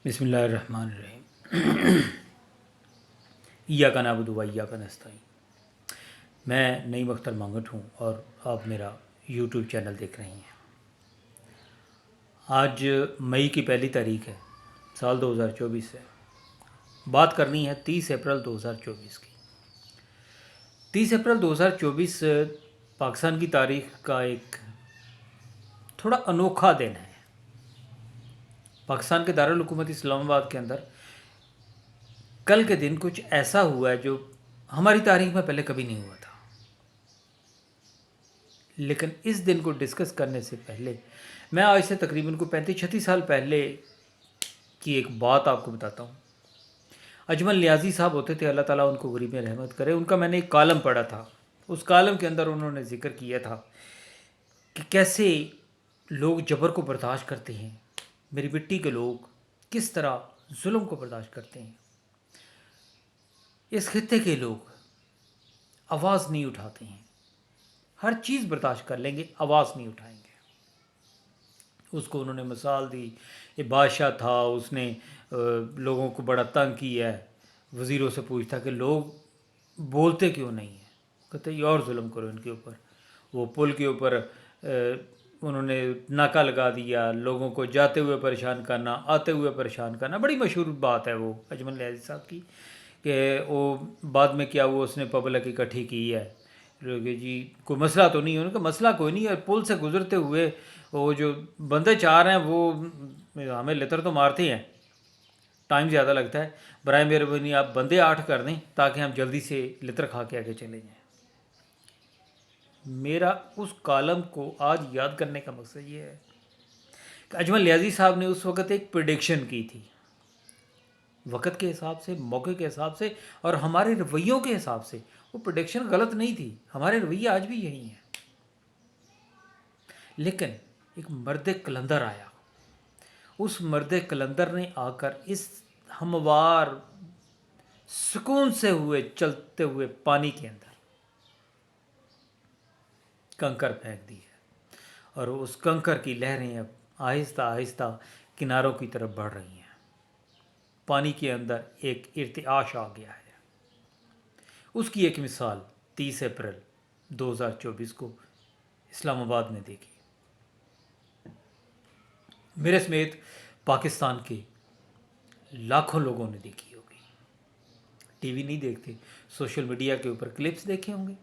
बिस्मिल्लाहिर्रहमानिर्रहीम। इय्याका नअबुदु व इय्याका नस्तईन। मैं नईम अख्तर मांगट हूँ और आप मेरा यूट्यूब चैनल देख रही हैं। आज मई की पहली तारीख है, साल 2024 है। बात करनी है 30 अप्रैल 2024 की। 30 अप्रैल 2024 पाकिस्तान की तारीख का एक थोड़ा अनोखा दिन है। पाकिस्तान के दारुल हुकूमत इस्लामाबाद के अंदर कल के दिन कुछ ऐसा हुआ है जो हमारी तारीख में पहले कभी नहीं हुआ था। लेकिन इस दिन को डिस्कस करने से पहले मैं आज से तकरीबन को 35-36 साल पहले की एक बात आपको बताता हूँ। अजमल नियाज़ी साहब होते थे, अल्लाह ताला उनको गरीब में रहमत करे। उनका मैंने एक कॉलम पढ़ा था। उस कॉलम के अंदर उन्होंने ज़िक्र किया था कि कैसे लोग जबर को बर्दाश्त करते हैं, मेरी मिट्टी के लोग किस तरह जुल्म को बर्दाश्त करते हैं। इस खित्ते के लोग आवाज़ नहीं उठाते हैं, हर चीज़ बर्दाश्त कर लेंगे, आवाज़ नहीं उठाएंगे। उसको उन्होंने मिसाल दी, ये बादशाह था, उसने लोगों को बड़ा तंग किया है। वज़ीरों से पूछता कि लोग बोलते क्यों नहीं हैं। कहते ये और जुल्म करो इनके ऊपर। वो पुल के ऊपर उन्होंने नाका लगा दिया, लोगों को जाते हुए परेशान करना, आते हुए परेशान करना। बड़ी मशहूर बात है वो अजमल नियाज़ी साहब की कि वो बाद में क्या हुआ, उसने पब्लिक इकट्ठी की है कि जी कोई मसला तो नहीं है। उनका मसला कोई नहीं है, पुल से गुजरते हुए वो जो बंदे चार हैं वो हमें लेतर तो मारते हैं, टाइम ज़्यादा लगता है, बराए मेहरबानी आप बंदे 8 कर दें ताकि हम जल्दी से लितर खा के आगे चले जाएँ। मेरा उस कॉलम को आज याद करने का मकसद ये है कि अजमल नियाज़ी साहब ने उस वक़्त एक प्रेडिक्शन की थी, वक़्त के हिसाब से, मौके के हिसाब से और हमारे रवैयों के हिसाब से। वो प्रेडिक्शन गलत नहीं थी, हमारे रवैये आज भी यही हैं। लेकिन एक मर्द कलंदर आया, उस मर्द कलंदर ने आकर इस हमवार सुकून से हुए चलते हुए पानी के अंदर कंकर फेंक दी है और उस कंकर की लहरें अब आहिस्ता आहिस्ता किनारों की तरफ बढ़ रही हैं। पानी के अंदर एक इर्तिआश आ गया है। उसकी एक मिसाल 30 अप्रैल 2024 को इस्लामाबाद में देखी। मेरे समेत पाकिस्तान के लाखों लोगों ने देखी होगी। टीवी नहीं देखते, सोशल मीडिया के ऊपर क्लिप्स देखे होंगे।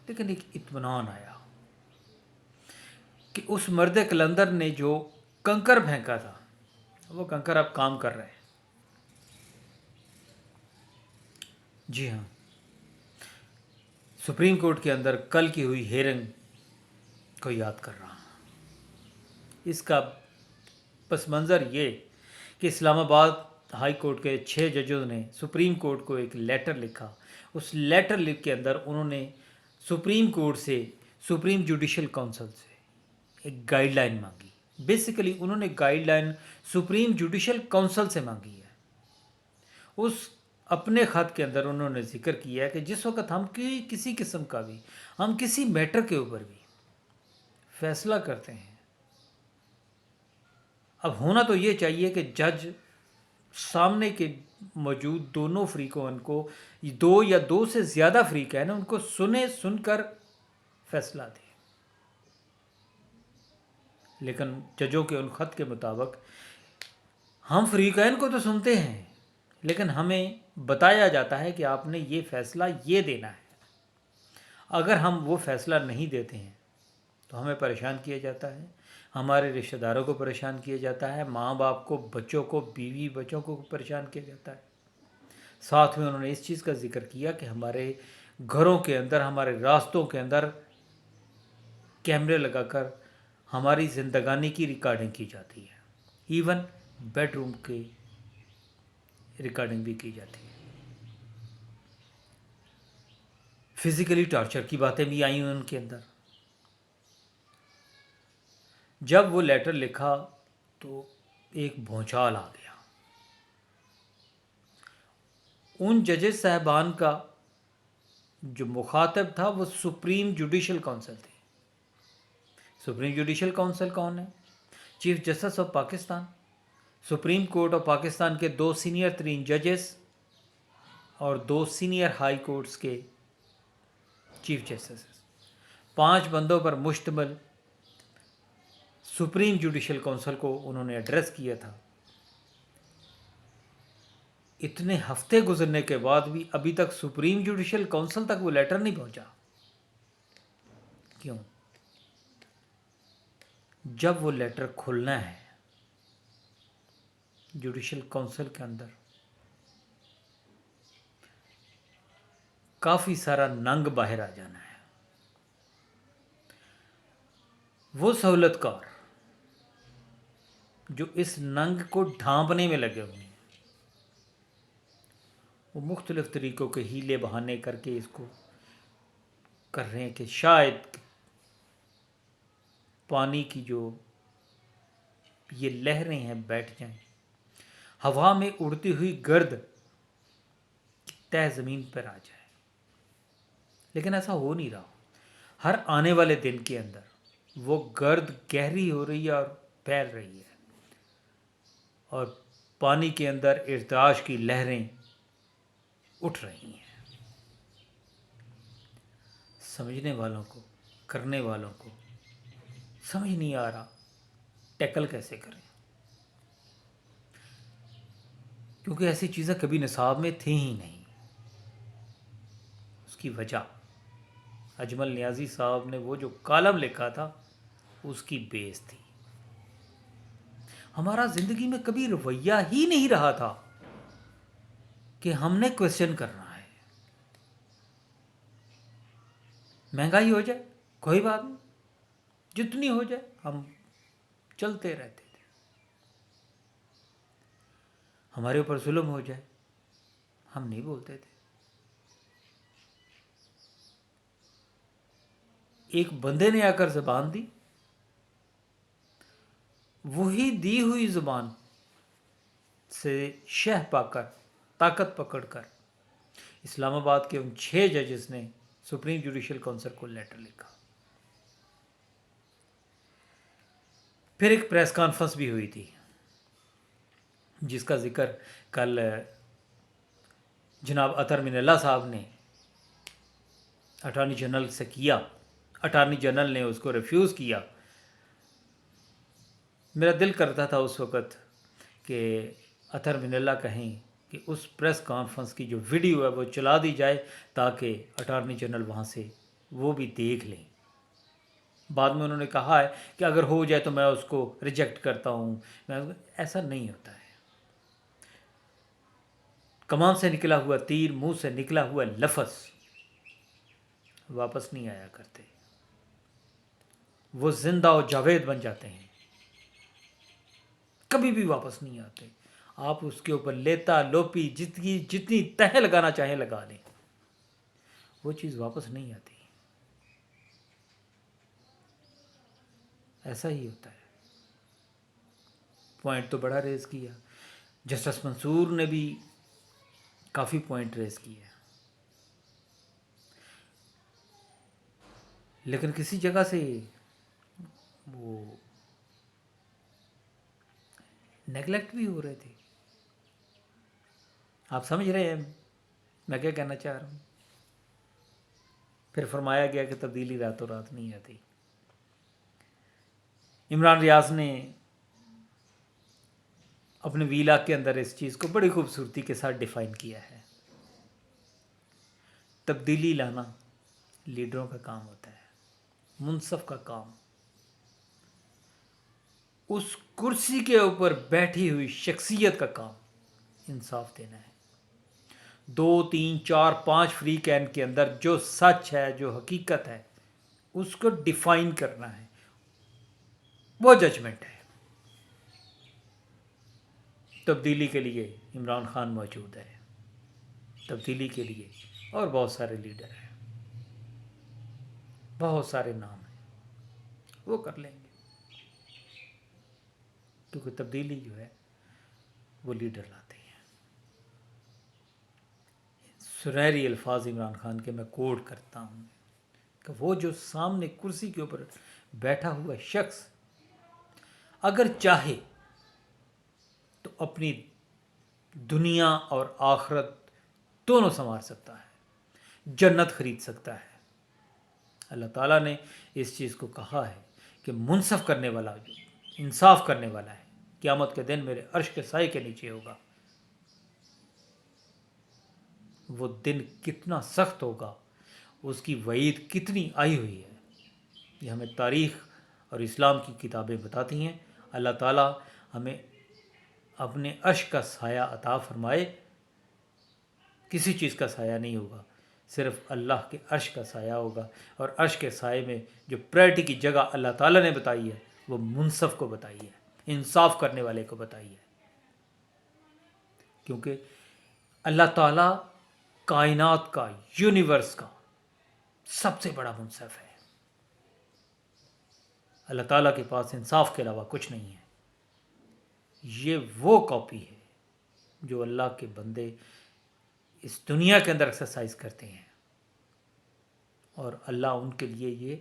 लेकिन एक इत्मीनान आया कि उस मर्द कलंदर ने जो कंकर फेंका था, वो कंकर अब काम कर रहे हैं। जी हाँ, सुप्रीम कोर्ट के अंदर कल की हुई हेयरिंग को याद कर रहा हूँ। इसका पस मंज़र ये कि इस्लामाबाद हाई कोर्ट के 6 जजों ने सुप्रीम कोर्ट को एक लेटर लिखा। उस लेटर लिख के अंदर उन्होंने सुप्रीम कोर्ट से, सुप्रीम जुडिशल काउंसिल से एक गाइडलाइन मांगी। बेसिकली उन्होंने गाइडलाइन सुप्रीम जुडिशल काउंसिल से मांगी है। उस अपने ख़त के अंदर उन्होंने ज़िक्र किया है कि जिस वक्त हम किसी किस्म का भी, हम किसी मैटर के ऊपर भी फैसला करते हैं, अब होना तो ये चाहिए कि जज सामने के मौजूद दोनों फ़रीकों को, दो या दो से ज़्यादा फ़रीक है ना, उनको सुनकर फैसला दे। लेकिन जजों के उन ख़त के मुताबिक हम फ़रीक़ैन को तो सुनते हैं, लेकिन हमें बताया जाता है कि आपने ये फ़ैसला ये देना है। अगर हम वो फ़ैसला नहीं देते हैं तो हमें परेशान किया जाता है, हमारे रिश्तेदारों को परेशान किया जाता है, माँ बाप को, बच्चों को, बीवी बच्चों को परेशान किया जाता है। साथ में उन्होंने इस चीज़ का जिक्र किया कि हमारे घरों के अंदर, हमारे रास्तों के अंदर कैमरे लगाकर हमारी ज़िंदगानी की रिकॉर्डिंग की जाती है। इवन बेडरूम की रिकॉर्डिंग भी की जाती है। फिज़िकली टॉर्चर की बातें भी आई उनके अंदर। जब वो लेटर लिखा तो एक भौचाल आ गया। उन जजेस साहबान का जो मुखातब था वो सुप्रीम जुडिशल काउंसिल थी। सुप्रीम जुडिशल काउंसिल कौन है? Chief justice of Pakistan, supreme court of Pakistan के 2 सीनियर तरीन जजेस और 2 सीनियर हाई कोर्ट्स के चीफ जस्टिस, 5 बंदों पर मुश्तमिल सुप्रीम जुडिशल काउंसिल को उन्होंने एड्रेस किया था। इतने हफ्ते गुजरने के बाद भी अभी तक सुप्रीम जुडिशल काउंसिल तक वो लेटर नहीं पहुंचा। क्यों? जब वो लेटर खुलना है जुडिशल काउंसिल के अंदर, काफ़ी सारा नंग बाहर आ जाना है। वो सहूलतकार जो इस नंग को ढांपने में लगे हुए हैं, वो मुख्तलिफ तरीक़ों के हीले बहाने करके इसको कर रहे हैं कि शायद पानी की जो ये लहरें हैं बैठ जाएं, हवा में उड़ती हुई गर्द तह ज़मीन पर आ जाए। लेकिन ऐसा हो नहीं रहा। हर आने वाले दिन के अंदर वो गर्द गहरी हो रही है और फैल रही है, और पानी के अंदर इर्ताश की लहरें उठ रही हैं। समझने वालों को, करने वालों को समझ नहीं आ रहा टैकल कैसे करें, क्योंकि ऐसी चीज़ें कभी निसाब में थी ही नहीं। उसकी वजह अजमल नियाज़ी साहब ने वो जो कॉलम लिखा था उसकी बेस थी। हमारा ज़िंदगी में कभी रवैया ही नहीं रहा था कि हमने क्वेश्चन करना है। महंगाई हो जाए कोई बात नहीं, जितनी हो जाए हम चलते रहते थे। हमारे ऊपर जुल्म हो जाए हम नहीं बोलते थे। एक बंदे ने आकर ज़बान दी, वही दी हुई ज़ुबान से शह पाकर, ताकत पकड़कर इस्लामाबाद के उन 6 जजेस ने सुप्रीम जुडिशल काउंसिल को लेटर लिखा। फिर एक प्रेस कॉन्फ्रेंस भी हुई थी जिसका जिक्र कल जनाब अतर मिनल्ला साहब ने अटॉर्नी जनरल से किया। अटॉर्नी जनरल ने उसको रिफ्यूज़ किया। मेरा दिल करता था उस वक़्त कि अतर मिनल्ला कहें कि उस प्रेस कॉन्फ्रेंस की जो वीडियो है वो चला दी जाए ताकि अटॉर्नी जनरल वहाँ से वो भी देख लें। बाद में उन्होंने कहा है कि अगर हो जाए तो मैं उसको रिजेक्ट करता हूँ। ऐसा नहीं होता है। कमान से निकला हुआ तीर, मुंह से निकला हुआ लफ्ज़ वापस नहीं आया करते, वो जिंदा और जावेद बन जाते हैं, कभी भी वापस नहीं आते। आप उसके ऊपर लेता लोपी जितनी तह लगाना चाहें लगा लें, वो चीज़ वापस नहीं आती। ऐसा ही होता है। पॉइंट तो बड़ा रेज़ किया, जस्टिस मंसूर ने भी काफ़ी पॉइंट रेज़ किया, लेकिन किसी जगह से वो नेगलेक्ट भी हो रहे थे। आप समझ रहे हैं मैं क्या कहना चाह रहा हूँ। फिर फरमाया गया कि तब्दीली रातों रात नहीं आती। इमरान रियाज ने अपने वीला के अंदर इस चीज़ को बड़ी खूबसूरती के साथ डिफ़ाइन किया है। तब्दीली लाना लीडरों का काम होता है, मुनसफ़ का काम उस कुर्सी के ऊपर बैठी हुई शख्सियत का काम इंसाफ देना है। 2, 3, 4, 5 फ्री कैन के अंदर जो सच है, जो हकीकत है, उसको डिफ़ाइन करना है, वो जजमेंट है। तब्दीली के लिए इमरान खान मौजूद है, तब्दीली के लिए और बहुत सारे लीडर हैं, बहुत सारे नाम हैं, वो कर लेंगे, क्योंकि तब्दीली जो है वो लीडर लाते हैं। सुनहरी अल्फाज इमरान खान के मैं कोट करता हूँ कि वो जो सामने कुर्सी के ऊपर बैठा हुआ शख्स अगर चाहे اپنی دنیا اور آخرت دونوں سنوار سکتا ہے، جنت خرید سکتا ہے۔ اللہ تعالیٰ نے اس چیز کو کہا ہے کہ منصف کرنے والا، جو انصاف کرنے والا ہے، قیامت کے دن میرے عرش کے سائے کے نیچے ہوگا۔ وہ دن کتنا سخت ہوگا، اس کی وعید کتنی آئی ہوئی ہے، یہ ہمیں تاریخ اور اسلام کی کتابیں بتاتی ہیں۔ اللہ تعالیٰ ہمیں اپنے عرش کا سایہ عطا فرمائے۔ کسی چیز کا سایہ نہیں ہوگا، صرف اللہ کے عرش کا سایہ ہوگا، اور عرش کے سائے میں جو پریورٹی کی جگہ اللہ تعالیٰ نے بتائی ہے وہ منصف کو بتائی ہے، انصاف کرنے والے کو بتائی ہے، کیونکہ اللہ تعالیٰ کائنات کا، یونیورس کا سب سے بڑا منصف ہے۔ اللہ تعالیٰ کے پاس انصاف کے علاوہ کچھ نہیں ہے۔ یہ وہ کاپی ہے جو اللہ کے بندے اس دنیا کے اندر ایکسرسائز کرتے ہیں، اور اللہ ان کے لیے یہ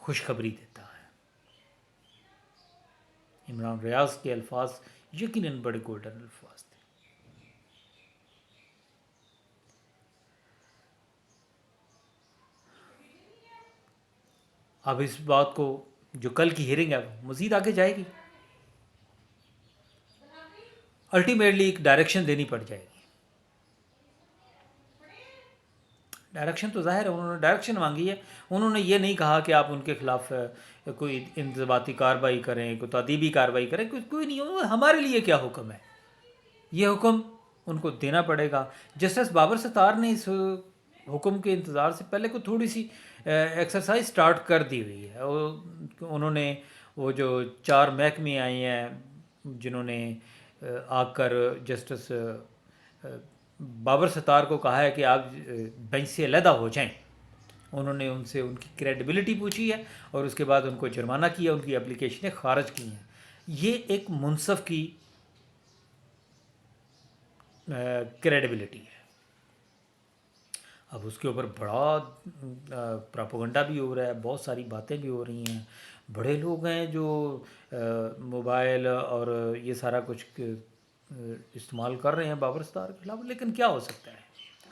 خوشخبری دیتا ہے۔ عمران ریاض کے الفاظ یقیناً بڑے گولڈن الفاظ تھے۔ اب اس بات کو، جو کل کی ہیئرنگ ہے، مزید آگے جائے گی، الٹیمیٹلی ایک ڈائریکشن دینی پڑ جائے گی۔ ڈائریکشن تو ظاہر ہے، انہوں نے ڈائریکشن مانگی ہے، انہوں نے یہ نہیں کہا کہ آپ ان کے خلاف کوئی انضباطی کارروائی کریں، کوئی تعدیبی کارروائی کریں، کوئی نہیں۔ ہمارے لیے کیا حکم ہے، یہ حکم ان کو دینا پڑے گا۔ جسٹس بابر ستار نے اس حکم کے انتظار سے پہلے کو تھوڑی سی ایکسرسائز سٹارٹ کر دی ہوئی ہے۔ انہوں نے وہ جو 4 محکمے آئے ہیں جنہوں نے آ کر جسٹس بابر ستار کو کہا ہے کہ آپ بینچ سے علیحدہ ہو جائیں، انہوں نے ان سے ان کی کریڈیبلٹی پوچھی ہے، اور اس کے بعد ان کو جرمانہ کیا، ان کی اپلیکیشنیں خارج کی ہیں۔ یہ ایک منصف کی کریڈیبلٹی ہے۔ اب اس کے اوپر بڑا پراپوگنڈا بھی ہو رہا ہے، بہت ساری باتیں بھی ہو رہی ہیں، بڑے لوگ ہیں جو موبائل اور یہ سارا کچھ استعمال کر رہے ہیں بابر ستار کے خلاف، لیکن کیا ہو سکتا ہے،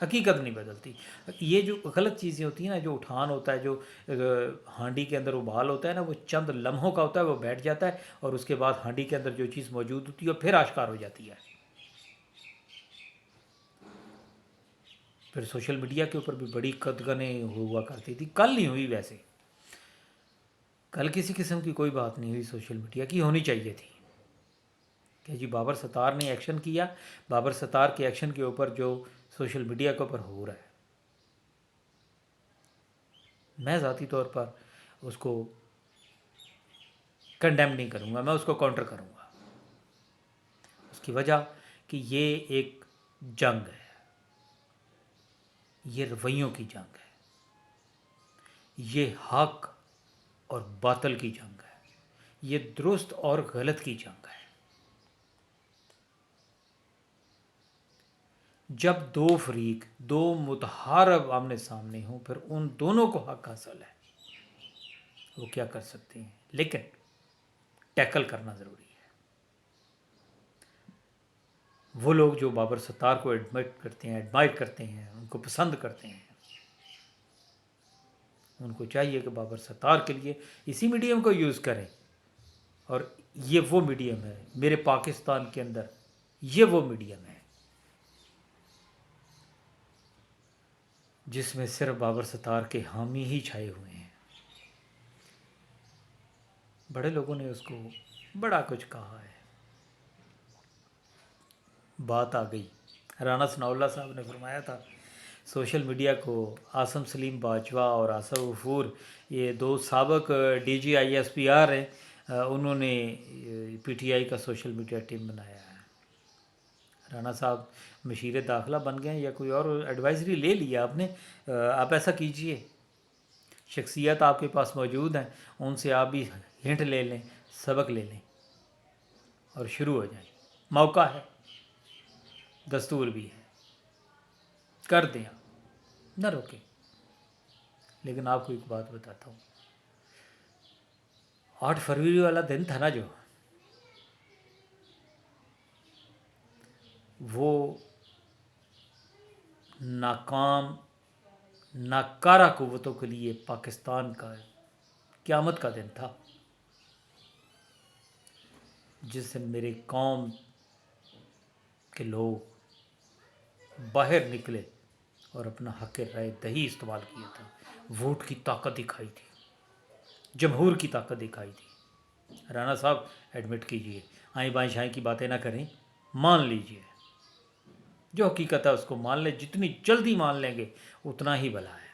حقیقت نہیں بدلتی۔ یہ جو غلط چیزیں ہوتی ہیں نا، جو اٹھان ہوتا ہے، جو ہانڈی کے اندر ابال ہوتا ہے نا، وہ چند لمحوں کا ہوتا ہے، وہ بیٹھ جاتا ہے، اور اس کے بعد ہانڈی کے اندر جو چیز موجود ہوتی ہے پھر آشکار ہو جاتی ہے۔ پھر سوشل میڈیا کے اوپر بھی بڑی قدغنیں ہوا کرتی تھی، کل نہیں ہوئی، ویسے کل کسی قسم کی کوئی بات نہیں ہوئی، سوشل میڈیا کی ہونی چاہیے تھی کہ جی بابر ستار نے ایکشن کیا، بابر ستار کے ایکشن کے اوپر جو سوشل میڈیا کے اوپر ہو رہا ہے، میں ذاتی طور پر اس کو کنڈیم نہیں کروں گا، میں اس کو کاؤنٹر کروں گا۔ اس کی وجہ کہ یہ ایک جنگ ہے، یہ رویوں کی جنگ ہے، یہ حق اور باطل کی جنگ ہے، یہ درست اور غلط کی جنگ ہے۔ جب دو فریق، دو متحارب آمنے سامنے ہوں، پھر ان دونوں کو حق حاصل ہے، وہ کیا کر سکتے ہیں، لیکن ٹیکل کرنا ضروری ہے۔ وہ لوگ جو بابر ستار کو ایڈمائر کرتے ہیں، ان کو پسند کرتے ہیں، ان کو چاہیے کہ بابر ستار کے لیے اسی میڈیم کو یوز کریں، اور یہ وہ میڈیم ہے میرے پاکستان کے اندر، یہ وہ میڈیم ہے جس میں صرف بابر ستار کے حامی ہی چھائے ہوئے ہیں۔ بڑے لوگوں نے اس کو بڑا کچھ کہا ہے، بات آ گئی۔ رانا ثناء اللہ صاحب نے فرمایا تھا سوشل میڈیا کو عاصم سلیم باجوہ اور آصف غفور، یہ 2 سابق D G I S P R ہیں، انہوں نے پی ٹی آئی کا سوشل میڈیا ٹیم بنایا ہے۔ رانا صاحب مشیر داخلہ بن گئے، یا کوئی اور ایڈوائزری لے لیا آپ نے، آپ ایسا کیجئے، شخصیت آپ کے پاس موجود ہیں، ان سے آپ بھی ہنٹ لے لیں، سبق لے لیں، اور شروع ہو جائیں۔ موقع ہے، دستور بھی ہے، کر دیں، آپ نہ روکیں۔ لیکن آپ کو ایک بات بتاتا ہوں، 8 فروری والا دن تھا نا، جو وہ ناکام ناکارہ قوتوں کے لیے پاکستان کا قیامت کا دن تھا، جس دن میرے قوم کے لوگ باہر نکلے اور اپنا حق رائے دہی استعمال کیا تھا، ووٹ کی طاقت دکھائی تھی، جمہور کی طاقت دکھائی تھی۔ رانا صاحب ایڈمٹ کیجئے، آئیں بائیں شائیں کی باتیں نہ کریں، مان لیجئے جو حقیقت ہے اس کو مان لیں، جتنی جلدی مان لیں گے اتنا ہی بھلا ہے۔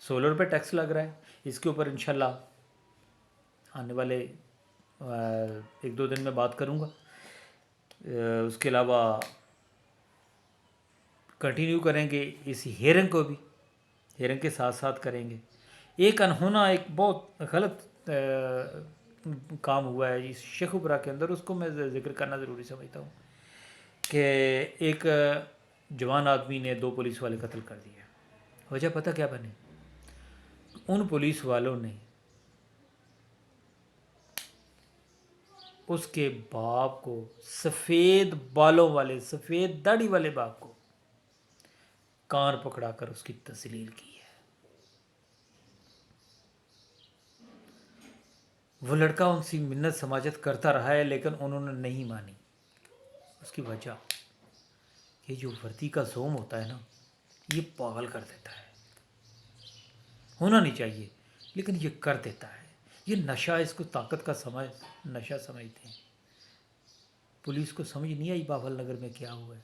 سولر پہ ٹیکس لگ رہا ہے، اس کے اوپر انشاءاللہ آنے والے ایک دو دن میں بات کروں گا۔ اس کے علاوہ کنٹینیو کریں گے اس ہیرنگ کو بھی، ہیرنگ کے ساتھ ساتھ کریں گے۔ ایک انہونا ایک بہت غلط کام ہوا ہے اس شیخوپورہ کے اندر، اس کو میں ذکر کرنا ضروری سمجھتا ہوں کہ ایک جوان آدمی نے 2 پولیس والے قتل کر دیے۔ وجہ پتہ کیا بنی؟ ان پولیس والوں نے اس کے باپ کو، سفید بالوں والے سفید داڑھی والے باپ کو کان پکڑا کر اس کی تذلیل کی ہے۔ وہ لڑکا ان سے منت سماجت کرتا رہا ہے لیکن انہوں نے نہیں مانی۔ اس کی وجہ یہ جو وردی کا زوم ہوتا ہے نا، یہ پاگل کر دیتا ہے۔ ہونا نہیں چاہیے لیکن یہ کر دیتا ہے۔ یہ نشہ، اس کو طاقت کا نشہ سمجھتے ہیں۔ پولیس کو سمجھ نہیں آئی باول نگر میں کیا ہوا ہے،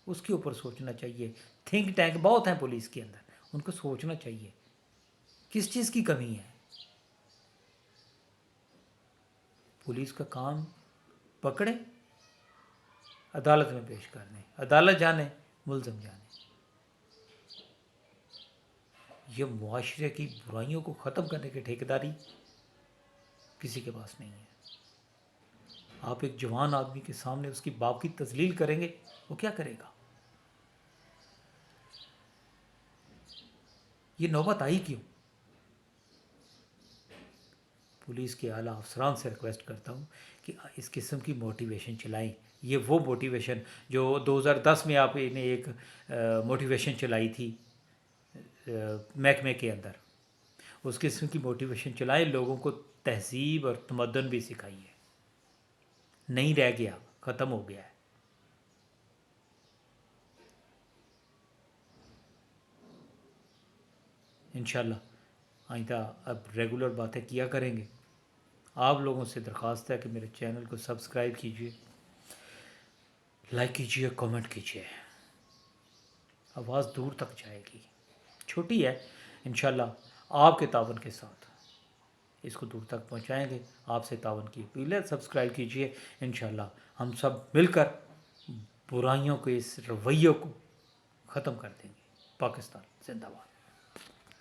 اس کے اوپر سوچنا چاہیے۔ تھنک ٹینک بہت ہیں پولیس کے اندر، ان کو سوچنا چاہیے کس چیز کی کمی ہے۔ پولیس کا کام پکڑے، عدالت میں پیش کرنے، عدالت جانے، ملزم جانے۔ یہ معاشرے کی برائیوں کو ختم کرنے کی ٹھیکیداری کسی کے پاس نہیں ہے۔ آپ ایک جوان آدمی کے سامنے اس کی باپ کی تذلیل کریں گے، وہ کیا کرے گا؟ یہ نوبت آئی کیوں؟ پولیس کے اعلیٰ افسران سے ریکویسٹ کرتا ہوں کہ اس قسم کی موٹیویشن چلائیں۔ یہ وہ موٹیویشن جو 2010 میں آپ نے ایک موٹیویشن چلائی تھی محکمے کے اندر، اس قسم کی موٹیویشن چلائیں، لوگوں کو تہذیب اور تمدن بھی سکھائیے۔ نہیں رہ گیا، ختم ہو گیا ہے۔ انشاءاللہ آئندہ اب ریگولر باتیں کیا کریں گے۔ آپ لوگوں سے درخواست ہے کہ میرے چینل کو سبسکرائب کیجئے، لائک کیجئے، کامنٹ کیجئے۔ آواز دور تک جائے گی، چھوٹی ہے، انشاءاللہ آپ کے تعاون کے ساتھ اس کو دور تک پہنچائیں گے۔ آپ سے تعاون کی اپیل ہے، سبسکرائب کیجئے۔ انشاءاللہ ہم سب مل کر برائیوں کے اس رویوں کو ختم کر دیں گے۔ پاکستان زندہ باد۔